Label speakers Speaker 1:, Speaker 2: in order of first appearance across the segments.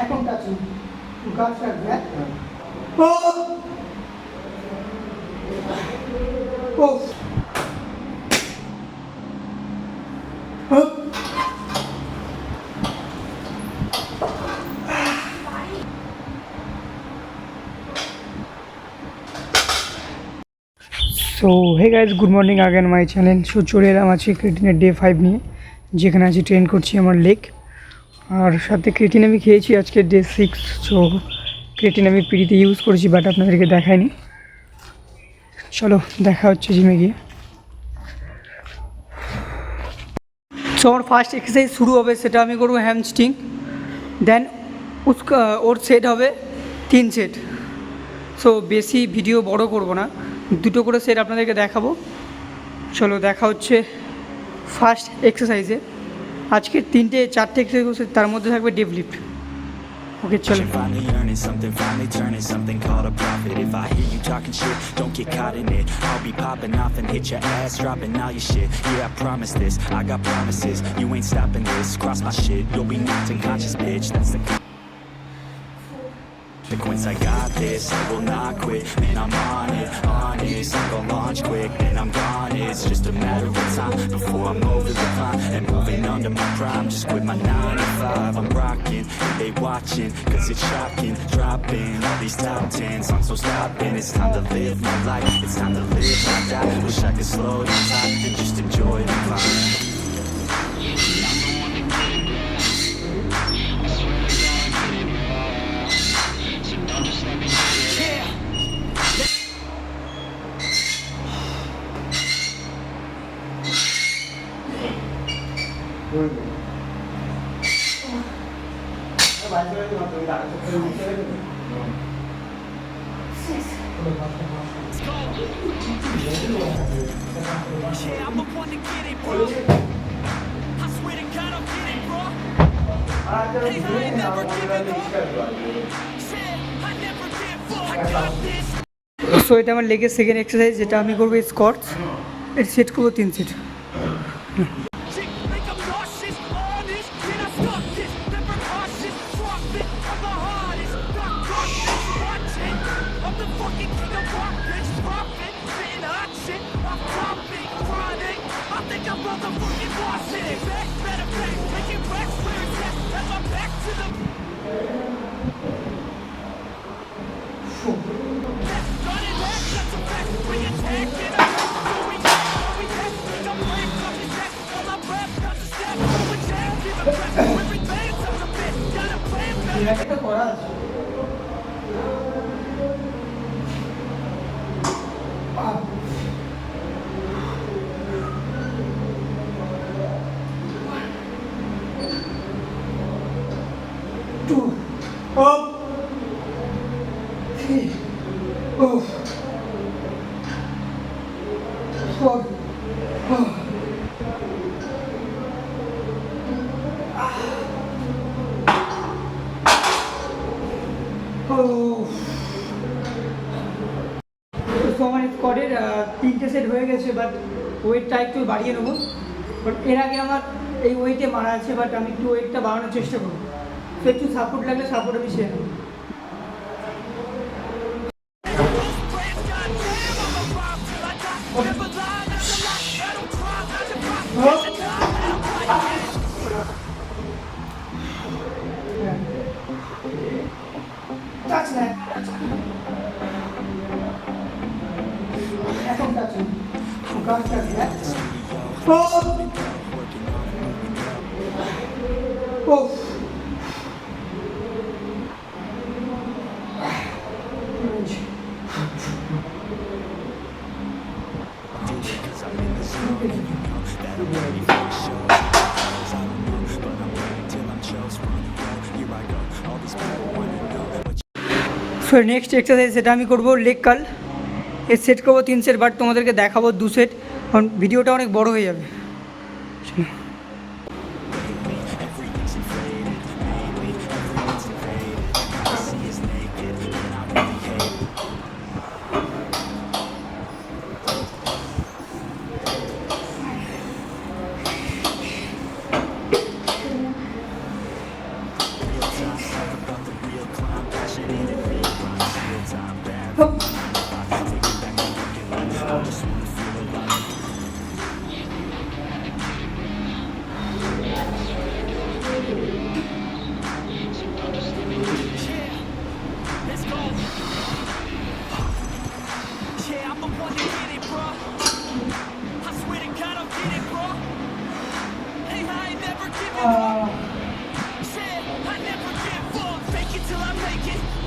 Speaker 1: এখন কাছে গাছ রাখবে। ও ও so hey guys, good morning again my channel. So চলে এলাম আজকে ক্রিটিনের ডে 5 নিয়ে, যেখানে আজকে ট্রেন করছি আমার লেক। আর সাথে ক্রিটিন আমি খেয়েছি আজকে ডে 6। সো ক্রিটিন আমি পিড়িতে ইউজ করেছি, বাট আপনাদেরকে দেখায়নি। চলো দেখা হচ্ছে জিমে গিয়ে। সো আমার ফার্স্ট এক্সারসাইজ শুরু হবে, সেটা আমি করবো হ্যামস্ট্রিং। দেন ওর সেট হবে 3 সেট। সো বেশি ভিডিও বড় করব না, 2টো করে সেট আপনাদেরকে দেখাবো। চলো দেখা হচ্ছে ফার্স্ট এক্সারসাইজে। আজকে 4টে এক্সারসাইজ, তার মধ্যে থাকবে ডেডলিফট। ওকে চলো।
Speaker 2: Finally earning something, finally turning something called a profit. If I hear you talking shit, don't get caught in it. I'll be popping off and hit your ass, dropping all your shit. Yeah, I promise this, I got promises. You ain't stopping this, cross my shit, you'll be knocked unconscious, bitch. That's the consequence. I got this, I will not quit. Man, I'm on it, honest. I'm gonna launch quick, then I'm gone. It's just a matter of time before I'm over the climb and moving under my prime. Just quit my 9 to 5. I'm rocking, they watching, cause it's shocking. Dropping all these top 10s, I'm so stopping. It's time to live my life, it's time to live my die. Wish I could slow down time and just enjoy the climb.
Speaker 3: Yeah, I'm the one to get it, bro. I swear to God, I'll get it, bro. Hey, I ain't never giving up. Said I never give up. I got this.
Speaker 1: So এটা আমার লেগের second exercise, যেটা আমি করবো squats. এর set করবো 3 set.
Speaker 3: Shit, make 'em nauseous, honest. Then I stop this. Never cautious, profit. I'm the hardest. Not cautious, watching. I'm the fucking king of rock, bitch. Profit, spitting hot shit. I'm topic, chronic. I think I'm motherfucking boss it. Back, better back, making racks where it's at. As I'm back to the. That's running back, that's a fact. We attacking, going back, going back. Think I'm brave, coming back. All I rap, got to step. Going down, give a crap. Everything sounds a bit. Got a plan, better.
Speaker 1: এটা করা আছে। Two, up, 3, oh, 4, oh. তো আমার স্কোয়াডের 3টে set হয়ে গেছে, but ওয়েটটা একটু বাড়িয়ে নেবো। বাট এর আগে আমার এই ওয়েটে মারা আছে, বাট আমি একটু ওয়েটটা বাড়ানোর চেষ্টা করবো। তো একটু সাপোর্ট লাগলে সাপোর্ট আমি শেয়ার নেবো। Touch that. এখন touch it. গাছ রাখবে। ও ও সো নেক্সট এক্সারসাইজ, সেটা আমি করবো লেগ কার্ল। এর সেট করবো 3 সেট, বাট তোমাদেরকে দেখাবো 2 সেট, কারণ ভিডিওটা অনেক বড় হয়ে যাবে।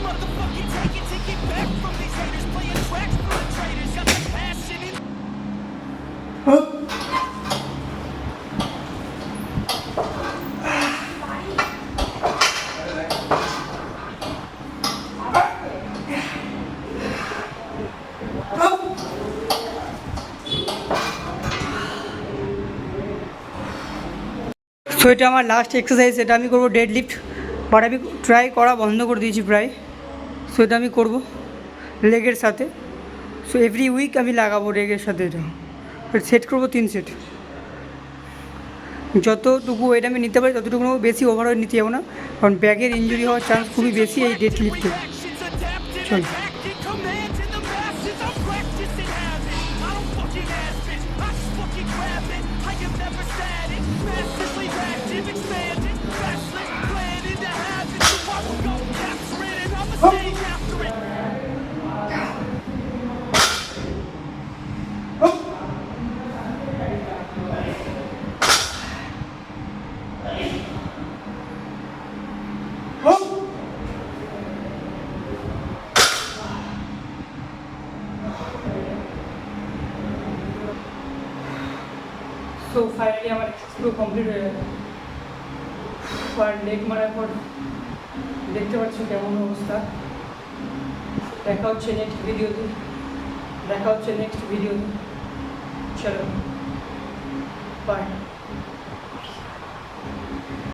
Speaker 3: motherfucking take it back from these haters. Playing tracks for the traitors. Got the passion in.
Speaker 1: So এটা আমার লাস্ট এক্সারসাইজ, এটা আমি করবো ডেড লিফট, বাট আমি ট্রাই করা বন্ধ করে দিয়েছি প্রায়। সো এটা আমি করবো লেগের সাথে। সো এভরি উইক আমি লাগাবো লেগের সাথে এটা, সেট করবো 3 সেট। যতটুকু ওয়েট আমি নিতে পারি ততটুকু নেবো, বেশি ওভারওয়েট নিতে যাবো না, কারণ ব্যাগের ইঞ্জুরি হওয়ার চান্স খুবই বেশি এই ডেড লিফটে।
Speaker 3: Actions adapted,
Speaker 1: চল।
Speaker 3: attacking commands in the masses. I'm practicing habits. I don't fucking ask bitch. I just fucking grab it. I am never static. Massively active, expanding. Restless, plan into habits. So I will go capture it and I'ma stay after it.
Speaker 1: So finally আমার পুরো complete হয়ে গেল। আর leg মারার পর দেখতে পাচ্ছ কেমন অবস্থা। দেখা হচ্ছে নেক্সট ভিডিওতে, চলো বাই।